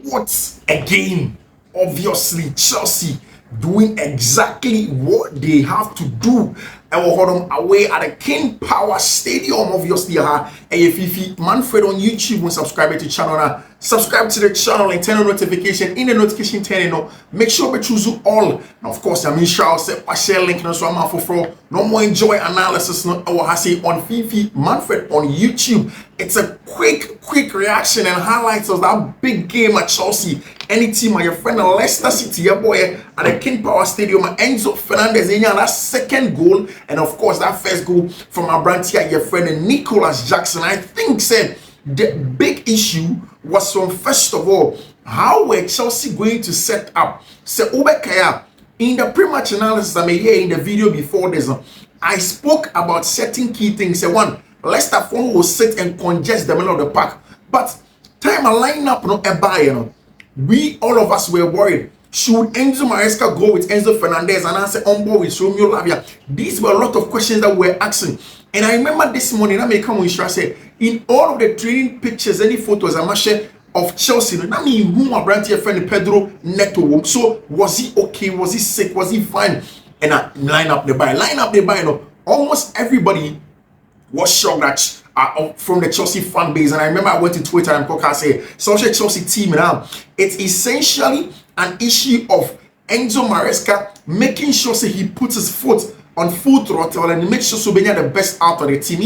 What a game! Obviously, Chelsea doing exactly what they have to do. And we'll hold them away at the King Power Stadium. Obviously, Fiifi-Manfred on YouTube. When subscribe to the channel now, subscribe to the channel and turn on notification in the notification turn. Make sure we choose all. And of course, I mean, shall say I share link now, so I'm out for no more enjoy analysis. Not I say on Fiifi-Manfred on YouTube. It's a quick reaction and highlights of that big game at Chelsea. Any team, my friend, Leicester City, your boy, at the King Power Stadium, Enzo Fernandez, in that second goal, and of course, that first goal from our brand here, your friend Nicholas Jackson. I think, said the big issue was from, first of all, how were Chelsea going to set up? So, Obekaya, in the pre-match analysis I made here in the video before this, I spoke about certain key things. So, one, Leicester phone will sit and congest the middle of the park, but time a lineup no a buy, we all of us were worried. Should Enzo Maresca go with Enzo Fernandez and answer on board with Romeo Lavia? These were a lot of questions that we were asking. And I remember this morning, I may come with say, in all of the training pictures, any photos I must share of Chelsea, I mean, who are brand here, friend Pedro Neto. So, was he okay? Was he sick? Was he fine? And I line up the buy, almost everybody was shocked that from the Chelsea fan base. And I remember I went to Twitter and Coca said, social Chelsea team now, it's essentially an issue of Enzo Maresca making sure he puts his foot on full throttle and make sure Sobenia the best out of the team.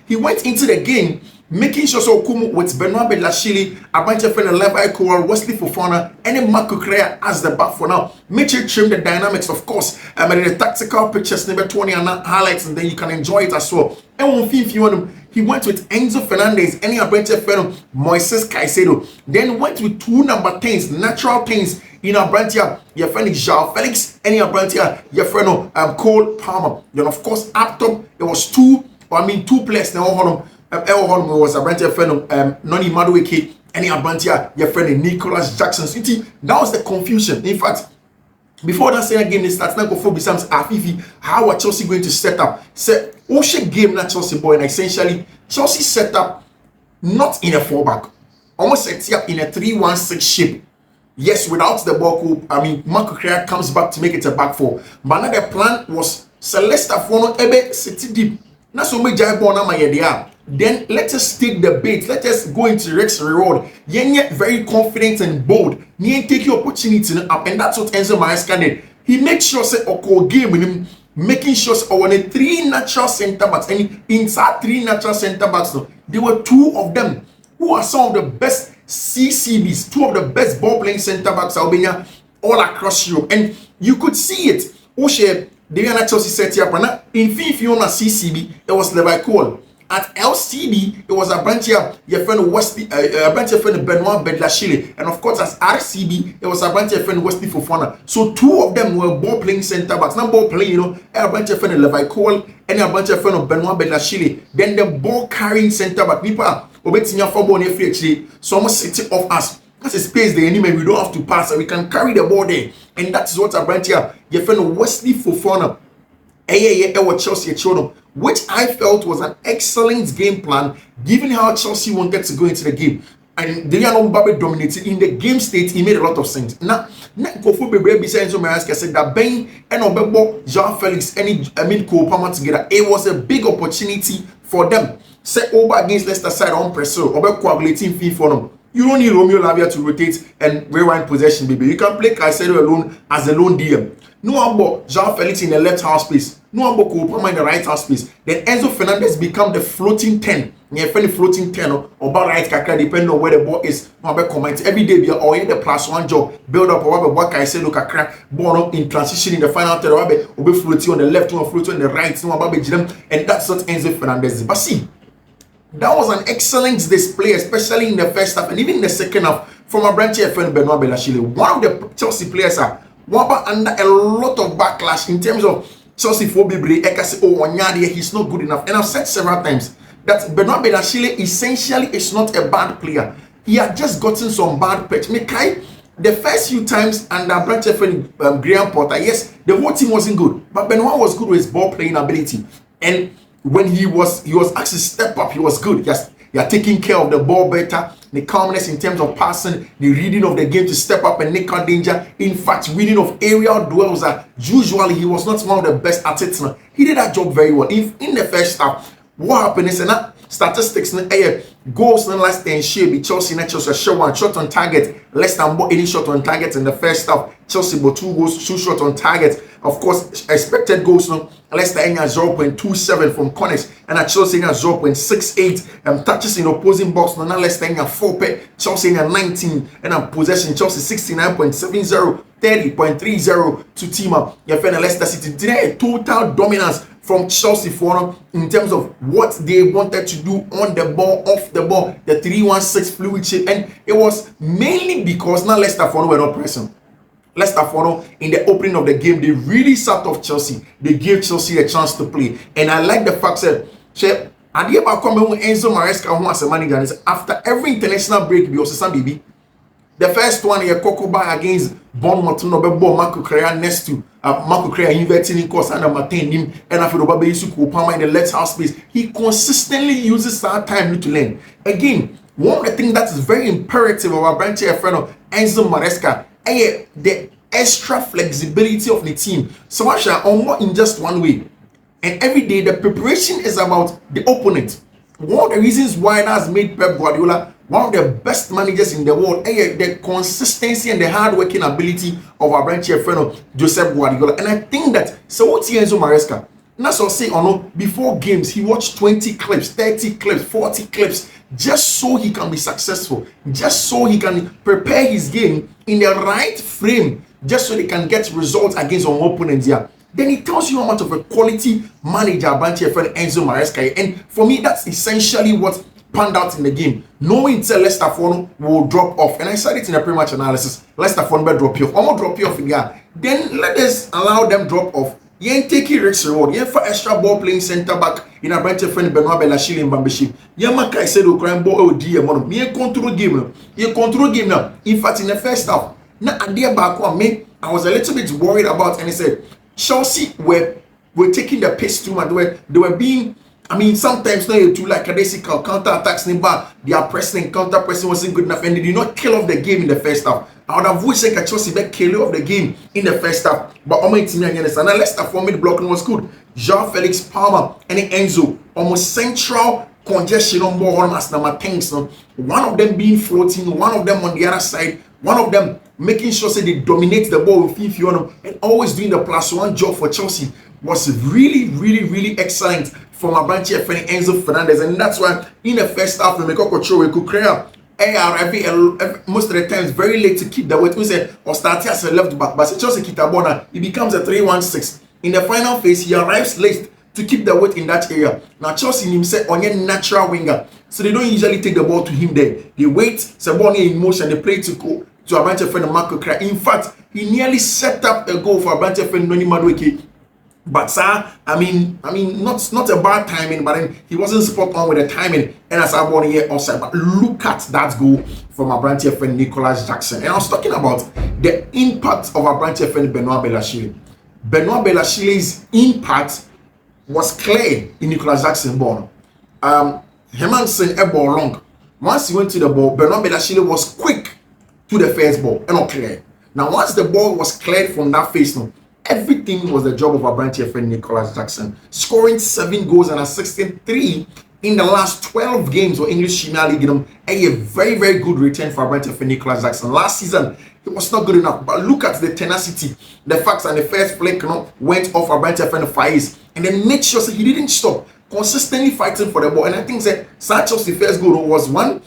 He went into the game making sure Kumu with Benoit Bedlashili, Abante Fene, Levi Kowal, Wesley Fofana, and Marco Crea as the back for now. Make sure you trim the dynamics, of course. I made the tactical pictures, number 20 and highlights, and then you can enjoy it as well. And one thing, if you want him, he went with Enzo Fernandez, any Abante Fene, Moises Caicedo. Then went with two number 10s, natural 10s. In Abrantia, your friend is João Felix, any Abrantia, your friend Cole Palmer. Then of course up top it was two players now on was Abrantia friend Noni Madueke, any Abrantia, your friend Nicholas Jackson. So that was the confusion. In fact, before that second game starts, now go for Bisams Fifi, how are Chelsea going to set up? Say Ocean game na Chelsea boy, and essentially Chelsea set up not in a 4-back, almost set up in a 3-1-6 shape. Yes, without the ball, Marco Crea comes back to make it a back four. But now the plan was Celeste Fono Ebe City deep. Now so me jai ball na my idea. Then let us take the bait. Let us go into Rex reward. Yenye very confident and bold. Nien take your opportunity up, and that's what Enzo Maresca did. He makes sure say Oko game with him, making sure on the 3 natural center backs, and inside 3 natural center backs, there were 2 of them who are some of the best CCBs, 2 of the best ball playing center backs Albania all across Europe, and you could see it. Oshe, the Chelsea set up, and in Fiifi-Manfred CCB, it was Levi Cole. At LCB, it was a branch here, your friend Wesley, a branch of friend Benoit Bedlashili, and of course, as RCB, it was a branch of friend Wesley Fofana. So 2 of them were ball playing center backs, not ball playing, a branch of friend Levi Cole, and a branch of friend of Benoit Bedlashili. Then the ball carrying center back, people Obetinya for ball near free, so almost sitting off us. That's a space the enemy, we don't have to pass, and we can carry the ball there. And that's what a branch here, your friend Wesley Fofana, Chelsea children, which I felt was an excellent game plan, given how Chelsea wanted to go into the game. And they are not Mbappe dominated in the game state. He made a lot of sense. Now, Kofu Bebre besides Maresca said that Ben and Obebo, João Felix, Cole Palmer together, it was a big opportunity for them. Set over against Leicester side on pressure, over coagulating fee for them. You don't need Romeo Lavia to rotate and rewind possession, baby. You can play Caicedo alone as a lone DM. No Ambo, João Felix in the left half space. No Ambo Cole Palmer in the right half space. Then Enzo Fernandez become the floating 10. Near friendly floating 10 or about right kaka, depending on where the ball is. No comment every day be or in the +1 job. Build up or what Caicedo kaka, born up in transition in the final third or be floating on the left, one floating on the right, no about and that's what Enzo Fernandez. But see, that was an excellent display, especially in the first half and even in the second half from a branch here friend Benoit Bedlashili. One of the Chelsea players are under a lot of backlash in terms of Chelsea for Bibre. He's not good enough. And I've said several times that Benoit Bedlashili essentially is not a bad player. He had just gotten some bad patch. The first few times under branch friend Graham Potter, yes, the whole team wasn't good, but Benoit was good with his ball playing ability. And when he was asked to step up, he was good. Yes, you are taking care of the ball better. the calmness in terms of passing, the reading of the game to step up and make out danger. In fact, reading of aerial duels that usually he was not one of the best at it. He did that job very well. If in the first half, what happened is that statistics goals in Leicester and Chelsea show one shot on target. Leicester bought any shot on target in the first half. Chelsea bought 2 goals, 2 shots on target. Of course, expected goals Leicester 0.27 from corners and at Chelsea 0.68 touches in opposing box. Now Leicester 4 Chelsea 19 and possession Chelsea 69.70 30.30 to Tima. Your friend Leicester City today total dominance from Chelsea for in terms of what they wanted to do on the ball, off the ball, the 3-1-6 fluid shape, and it was mainly because now Leicester for were not pressing. Leicester for in the opening of the game, they really sat off Chelsea. They gave Chelsea a chance to play, and I like the fact that Enzo Maresca who as a manager after every international break, be also some baby. The first one here, Kokoba against Bournemouth, no ball Marco Correa next to Marco Correa inverting in course and maintain him, and after the Baby Yusuku in the left half space, he consistently uses that time to learn. Again, one of the things that is very imperative of our branch here, friend Enzo Maresca, the extra flexibility of the team. So much more in just one way, and every day the preparation is about the opponent. One of the reasons why that has made Pep Guardiola one of the best managers in the world, the consistency and the hard-working ability of our branch here, friend Joseph Guardiola. And I think that so what's Enzo Maresca? That's what I say, before games, he watched 20 clips, 30 clips, 40 clips, just so he can be successful, just so he can prepare his game in the right frame, just so they can get results against our opponents here. Then it tells you how much of a quality manager our branch here, friend Enzo Maresca. And for me, that's essentially what panned out in the game. Knowing that Leicester will drop off, and I said it in the pre-match analysis, Leicester will drop you off. I'm going to drop you off again. Then let us allow them drop off. You ain't taking risks reward. You for extra ball playing centre back in a branch friend Benoit Belachile in Bambaship. You make said Ukraine ball OD. Me control game. You control game now. In fact, in the first half, now idea back one me, I was a little bit worried about, and he said Chelsea were taking the pace too much. They were being, I mean, sometimes now you do like a basic counter attacks, they are pressing, counter pressing wasn't good enough, and they did not kill off the game in the first half. I would have wished that Chelsea back kill off the game in the first half, but almost team against and Leicester for mid blocking was good. Jean Felix Palmer and Enzo almost central congestion on board as number 10. One of them being floating, one of them on the other side, one of them making sure that they dominate the ball with Fiifi-Manfred and always doing the +1 job for Chelsea was really, really, really excellent from our branch here, Enzo Fernandez, and that's why in the first half we could create most of the times very late to keep the weight. We say or start as a left back, but Chelsea keep the ball now. It becomes a 3-1-6. In the final phase, he arrives late to keep the weight in that area. Now Chelsea himself on a natural winger, so they don't usually take the ball to him there. They wait, the ball in motion, they play to go to our branch friend Marco Correa. In fact, he nearly set up a goal for our branch friend Noni Madueke. But sir, I mean, not a bad timing, but then he wasn't spot on with the timing. And as I want here offside, but look at that goal from our branch friend Nicholas Jackson. And I was talking about the impact of our branch friend Benoit Belachile. Benoit Belachile's impact was clear in Nicholas Jackson ball. Hermansen a ball long. Once he went to the ball, Benoit Belachile was quick to the first ball and not clear. Now once the ball was cleared from that face now, everything was the job of our branch friend Nicholas Jackson, scoring 7 goals and assisting 3 in the last 12 games for English Premier League. A very, very good return for our branch friend Nicholas Jackson. Last season, it was not good enough, but look at the tenacity, the facts, and the first play went off our branch friend Faiz, and then made sure that he didn't stop, consistently fighting for the ball. And I think that Sancho's first goal was an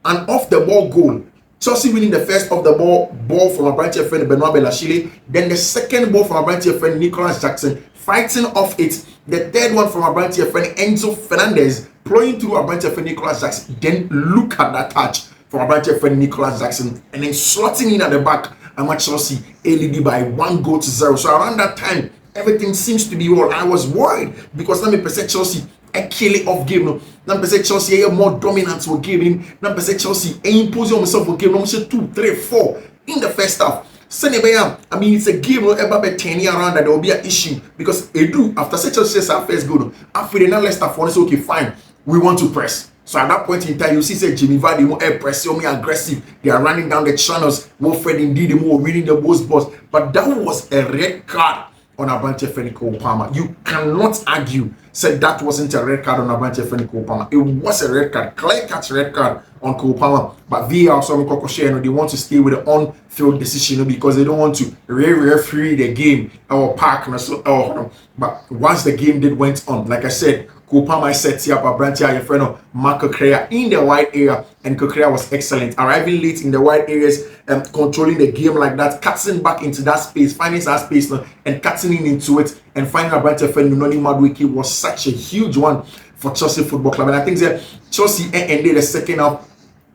off the ball goal. Chelsea winning the first of the ball from our branch friend Benoit Belachile, then the second ball from our branch friend Nicholas Jackson, fighting off it, the third one from our branch friend Enzo Fernandez, playing through our branch friend Nicholas Jackson. Then look at that touch from our branch friend Nicholas Jackson, and then slotting in at the back, and Chelsea leading by 1-0. So around that time, everything seems to be well. I was worried because let me present Chelsea a killing off game. No, let me say Chelsea a more dominant for game. Let me say Chelsea a imposing himself for game. Let me say 2, 3, 4 in the first half. I mean, it's a game about 10 years around that there will be an issue because they do after Chelsea says our first goal. After the now Leicester for us, okay, fine, we want to press. So at that point in time, you see say Jimmy Vardy more pressing, more aggressive. They are running down the channels. Wilfred indeed more winning the most balls. But that was a red card on Abante Feniko Palmer. You cannot argue, said that wasn't a red card on Abante Feniko Palmer. It was a red card, clear-cut red card on Cole Palmer. But VAR also they want to stay with the on-field decision because they don't want to referee the game or park. But once the game went on, like I said, Kupama sets up a branch your friend Marco Correa in the wide area, and Correa was excellent, arriving late in the wide areas, controlling the game like that, cutting back into that space, finding that space and cutting into it, and finding a branch friend Noni Madueke was such a huge one for Chelsea Football Club. And I think that Chelsea ended the second half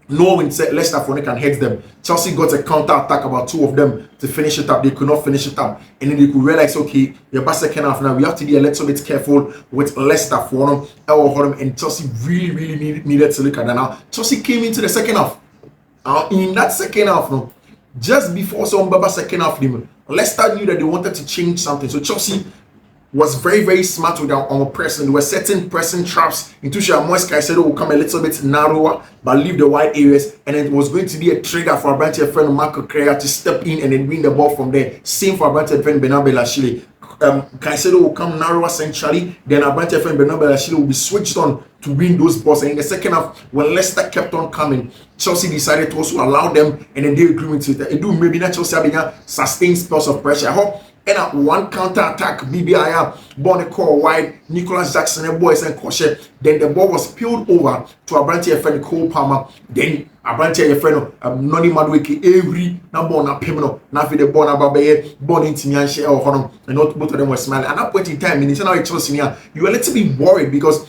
knowing Leicester can hit them. Chelsea got a counter attack, about 2 of them to finish it up. They could not finish it up, and then they could realize, okay, your back second half now we have to be a little bit careful with Leicester for them. And Chelsea really needed to look at that. Now Chelsea came into the second half. In that second half, just before some second half, Leicester knew that they wanted to change something. So Chelsea was very smart with our pressing. There were certain pressing traps into Shamois Caicedo will come a little bit narrower but leave the wide areas, and it was going to be a trigger for Abante friend Marco Correa to step in and then win the ball from there. Same for Abante friend Bernabé. Caicedo will come narrower centrally, then Abante friend Bernabé will be switched on to win those balls. And in the second half, when Leicester kept on coming, Chelsea decided to also allow them, and then they agreed with it. Do maybe not Chelsea having sustained spells of pressure. I hope. And at one counter attack, BBIR, Bonnie call wide, Nicholas Jackson and boys and Koshe. Then the ball was peeled over to Abante friend Cole Palmer. Then Abante friend Noni Madueke every number on a pimino. Now for the ball Ababe, born into Mianche or Honor, and not both of them were smiling. At that point in time, in Chelsea, you were a little bit worried because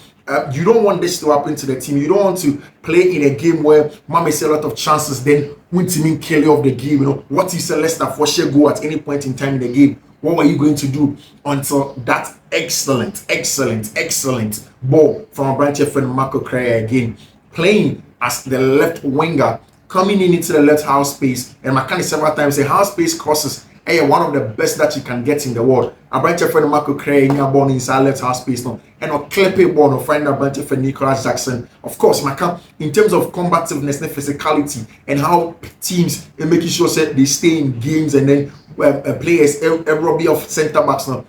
you don't want this to happen to the team. You don't want to play in a game where man makes a lot of chances, then win team kill you off the game. What is Leicester for sure go at any point in time in the game? What were you going to do until that excellent ball from a branch friend Marco Correa again, playing as the left winger, coming into the left half space, and McCann several times say half space crosses. Hey, one of the best that you can get in the world. A branch friend Marco Correa in your ball inside left half space now, and a clip a ball of find a branch friend Nicholas Jackson. Of course, McCann in terms of combativeness and physicality and how teams and making sure that they stay in games and then players a robbie of centre backs now.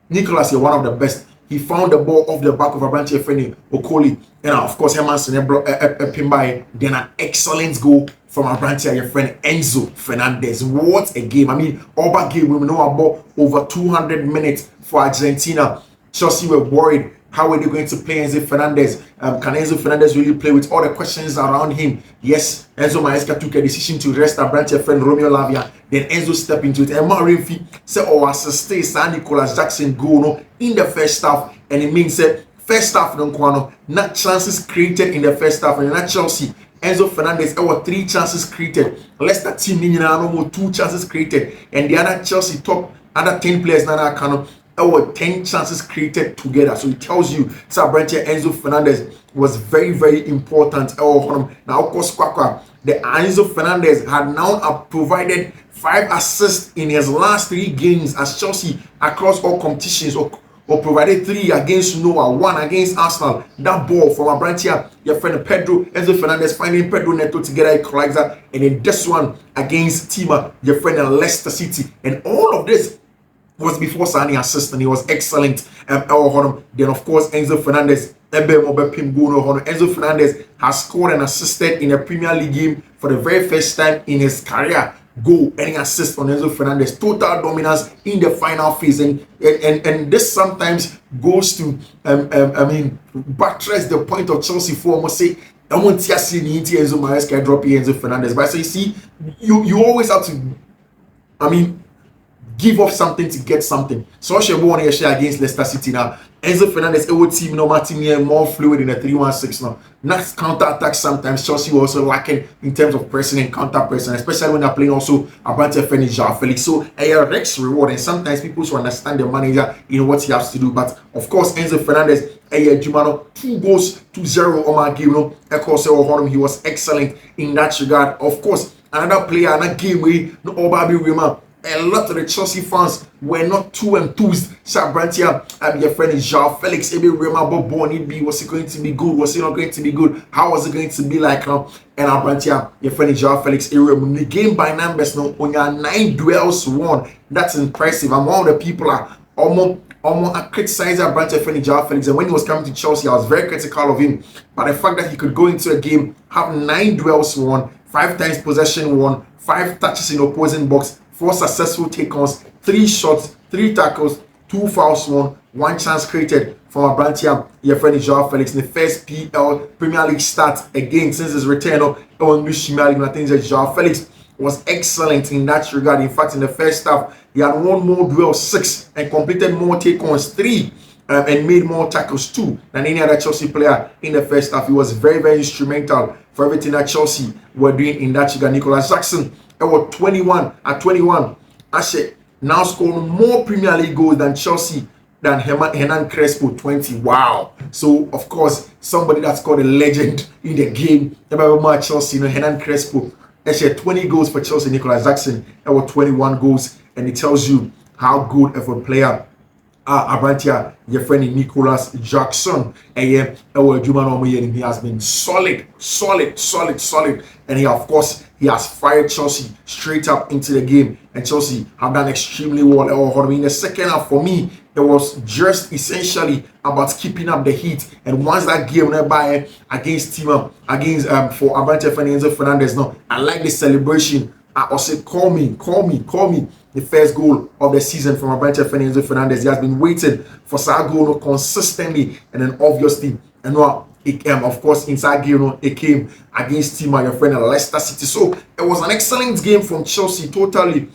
Nicholas, you're one of the best. He found the ball off the back of a branch friend Okoli, and of course Hermanson a Pimbai. Then an excellent goal from our branch your friend Enzo Fernandez. What a game! I mean, all that game we know about over 200 minutes for Argentina. Chelsea were worried. How are they going to play Enzo Fernandez? Can Enzo Fernandez really play with all the questions around him? Yes, Enzo Maresca took a decision to rest our branch friend Romeo Lavia. Then Enzo stepped into it. And Marinfi said, assist San Nicholas Jackson goal in the first half. And it means that first half, not chances created in the first half. And not Chelsea. Enzo Fernandez, 3 chances created. Leicester team, no more 2 chances created. And the other Chelsea top, other 10 players, now 10 chances created together. So it tells you Sabranche Enzo Fernandez was very important. Now of course the Enzo Fernandez had now provided 5 assists in his last 3 games as Chelsea across all competitions, or provided 3 against Noah, 1 against Arsenal. That ball from Abrantia, your friend Pedro, Enzo Fernandez finding Pedro Neto together, equalizer, and then this one against Tima, your friend in Leicester City. And all of this was before signing assist, and he was excellent. Then of course Enzo Fernandez, Enzo Fernandez has scored and assisted in a Premier League game for the very first time in his career. Goal and assist on Enzo Fernandez, total dominance in the final phase, and this sometimes goes to buttress the point of Chelsea for almost say I want to see Enzo Maresca drop Enzo Fernandez, but so you see you always have to give up something to get something. So she won a share against Leicester City now. Enzo Fernandez, team, more fluid in the 3-1-6 now. Not counter attack sometimes. Chelsea were also lacking in terms of pressing and counter pressing, especially when they're playing also Abante Felix. So a Rex reward, and sometimes people should understand the manager, what he has to do. But of course, Enzo Fernandez, Jumano, 2 goals, 2-0 on my game. He was excellent in that regard. Of course, another player, another game where no Obabi Rima. a lot of the Chelsea fans were not too enthused. Sabrantia, your friend is João Felix. Maybe remember Bonnie B. Was it going to be good? Was it not going to be good? How was it going to be like? And Abrantia, your friend is João Felix. The game by numbers now on your 9 duels won. That's impressive. I'm one of the people are almost criticized Abrantia friend João Felix. And when he was coming to Chelsea, I was very critical of him. But the fact that he could go into a game, have 9 duels won, 5 times possession won, 5 touches in opposing box, 4 successful take-ons, 3 shots, 3 tackles, 2 fouls won, 1 chance created from Abrantia, your friend João Felix in the first Premier League start again since his return on English Premier League. I think that João Felix was excellent in that regard. In fact, in the first half, he had won more duels 6 and completed more take-ons 3 and made more tackles 2 than any other Chelsea player in the first half. He was very, very instrumental for everything that Chelsea were doing in that regard. Nicolas Jackson, at 21, Ashe now scored more Premier League goals than Chelsea, than Hernan Crespo, 20. Wow. So, of course, somebody that's called a legend in the game. Remember Chelsea, Hernan Crespo, actually 20 goals for Chelsea. Nicolas Jackson, 21 goals. And it tells you how good of a player Abrantia, your friend Nicolas Jackson, and he has been solid, and he, of course, he has fired Chelsea straight up into the game, and Chelsea have done extremely well. In the second half, for me, it was just essentially about keeping up the heat. And once that game went by against for Abrantia Fernandez, no, I like the celebration. I also call me. The first goal of the season from Abrantia Fernandez. He has been waiting for that goal consistently, and then obviously, and of course, inside game, it came against your friend Leicester City. So it was an excellent game from Chelsea, totally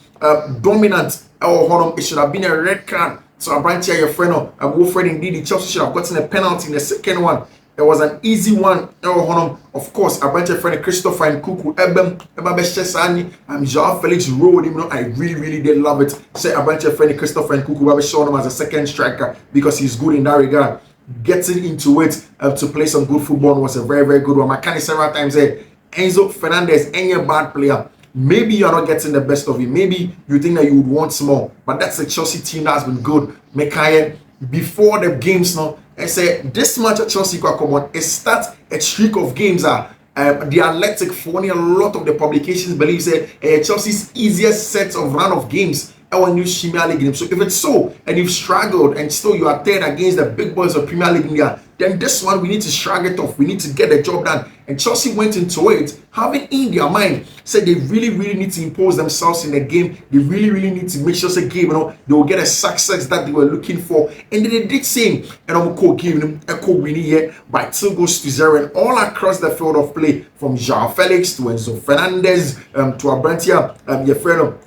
dominant. It should have been a red card. So Abrantia, your friend, Wilfred, indeed, Chelsea should have gotten a penalty in the second one. It was an easy one. Of course, Abrantia friend Christopher and Kuku, João Felix rolled him. I really did love it. Say Abrantia friend Christopher and Kuku, showing him as a second striker because he's good in that regard. Getting into it to play some good football was a very good one. I can't several times say Enzo Fernandez ain't a bad player. Maybe you're not getting the best of him. Maybe you think that you would want more. But that's a Chelsea team that's been good. Mekaye, before the games now, I say this match at Chelsea come on. It starts a streak of games. The Athletic phony, a lot of the publications believe Chelsea's easiest set of run of games our new Premier League game. So if it's so, and you've struggled and still you are third against the big boys of Premier League India, then this one we need to shrug it off. We need to get the job done. And Chelsea went into it having in their mind said they really need to impose themselves in the game. They really need to make sure the game, they will get a success that they were looking for. And they did same. And I'm giving them a winning here by 2-0 and all across the field of play, from João Felix to Enzo Fernandez to Abrantia, your friend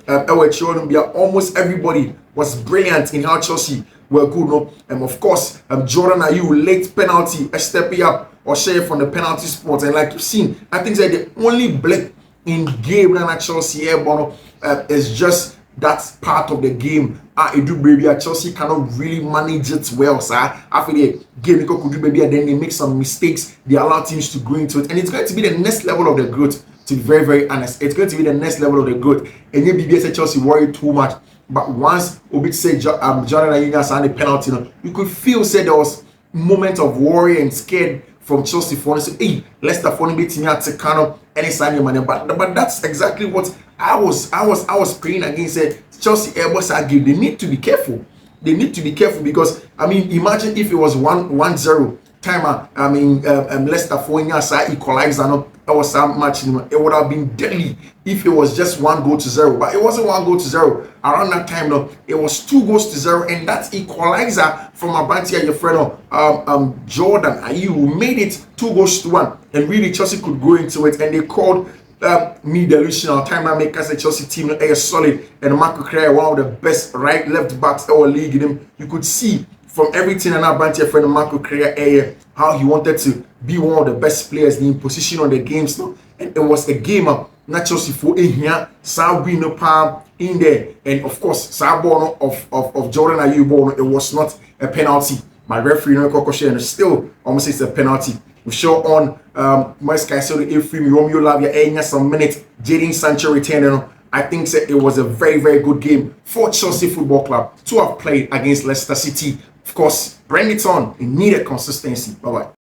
almost everybody was brilliant in how Chelsea were good, no? And of course, Jordan Ayew late penalty, a step up or share from the penalty spot. And like you've seen, I think that the only blip in game that Chelsea is just that part of the game. Chelsea cannot really manage it well. So after the game, could do baby, and then they make some mistakes. They allow teams to go into it, and it's going to be the next level of the growth. To be very honest, it's going to be the next level of the growth. And maybe BBS Chelsea worry too much. But once Obi said Jordan Ayew signed the penalty, you could feel there was moment of worry and scared from Chelsea for say, hey, Leicester for beating out to Kano and it's signing money. But that's exactly what I was praying against. Chelsea Airbus game. They need to be careful. They need to be careful because imagine if it was 1-0 timer. Leicester for equalizer. That was some match. It would have been deadly if it was just 1-0, but it wasn't 1-0. Around that time, it was 2-0, and that equalizer from Abrantia, your friend, Jordan Ayew made it 2-1, and really Chelsea could go into it, and they called me delusional. Time I make as a Chelsea team is solid, and Marco Correa, one of the best left backs in our league. You could see from everything and Abrantia friend Marco Correa how he wanted to be one of the best players in position on the games now. And it was a game not Chelsea for here, Sabino Palm in there, and of course Sabon of Jordan Ayew, it was not a penalty. My referee and still almost it's a penalty. We show on Moise Caicedo, Efrem, Romeo Lavia, some minutes, Jadon Sancho returned I think it was a very, very good game for Chelsea Football Club to have played against Leicester City. Of course, bring it on. It needed consistency. Bye-bye.